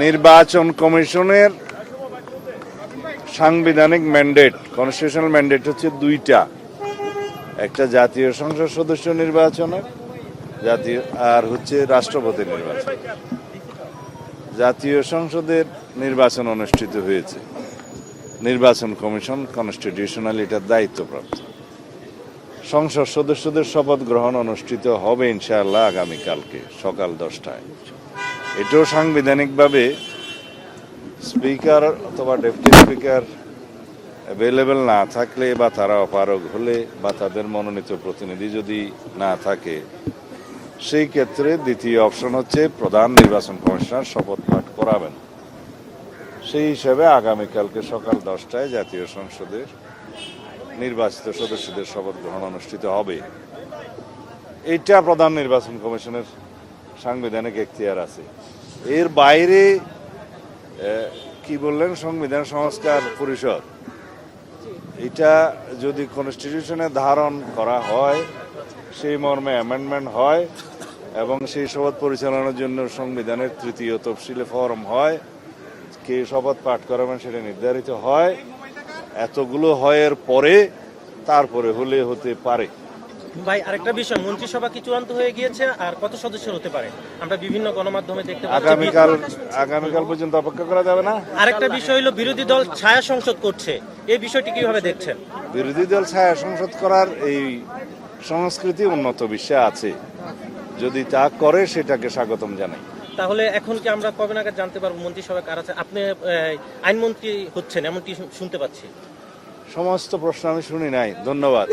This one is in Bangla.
নির্বাচন কমিশনের সাংবিধানিক ম্যান্ডেট, কনস্টিটিউশনাল ম্যান্ডেট হচ্ছে দুইটা, একটা জাতীয় সংসদ সদস্য নির্বাচনের জাতীয়, আর হচ্ছে রাষ্ট্রপতি নির্বাচন। জাতীয় সংসদের নির্বাচন অনুষ্ঠিত হয়েছে, নির্বাচন কমিশন কনস্টিটিউশনাল এটার দায়িত্বপ্রাপ্ত। সংসদ সদস্যদের শপথ গ্রহণ অনুষ্ঠিত হবে ইনশাআল্লাহ আগামীকালকে সকাল 10টায়। এটাও সাংবিধানিকভাবে স্পিকার অথবা ডেপুটি স্পিকার অ্যাভেলেবেল না থাকলে বা তারা অপারগ হলে বা তাদের মনোনীত প্রতিনিধি যদি না থাকে, সেই ক্ষেত্রে দ্বিতীয় অপশন হচ্ছে প্রধান নির্বাচন কমিশনার শপথ পাঠ করাবেন। সেই হিসাবে আগামীকালকে সকাল 10টায় জাতীয় সংসদের নির্বাচিত সদস্যদের শপথ গ্রহণ অনুষ্ঠিত হবে। এইটা প্রধান নির্বাচন কমিশনের সাংবিধানিক এখতিয়ার আছে। এর বাইরে কি বললেন, সংবিধান সংস্কার পরিষদ, এটা যদি কনস্টিটিউশনে ধারণ করা হয়, সেই মর্মে অ্যামেন্ডমেন্ট হয় এবং সেই শপথ পরিচালনার জন্য সংবিধানের তৃতীয় তফসিলে ফরম হয়, কে শপথ পাঠ করাবেন সেটা নির্ধারিত হয়, এতগুলো হয়ের পরে তারপরে হলে হতে পারে। ভাই, আরেকটা বিষয়, মন্ত্রিসভা কি চূড়ান্ত হয়ে গিয়েছে? আর কত সদস্য হতে পারে? আমরা বিভিন্ন গণমাধ্যমে দেখতে পাচ্ছি আগামীকাল পর্যন্ত অপেক্ষা করা যাবে না। আরেকটা বিষয় হলো, বিরোধী দল ছায়া সংসদ করছে, এই বিষয়টি কিভাবে দেখছেন? বিরোধী দল ছায়া সংসদ করার এই সংস্কৃতি উন্নত বিশ্বে আছে, যদি তা করে সেটাকে স্বাগতম জানাই। তাহলে এখন কি আমরা কবে নাগাদ জানতে পারবো মন্ত্রিসভা কার আছে? আপনি আইনমন্ত্রী হচ্ছেন এমনটি শুনতে পাচ্ছি। সমস্ত প্রশ্ন আমি শুনি নাই, ধন্যবাদ।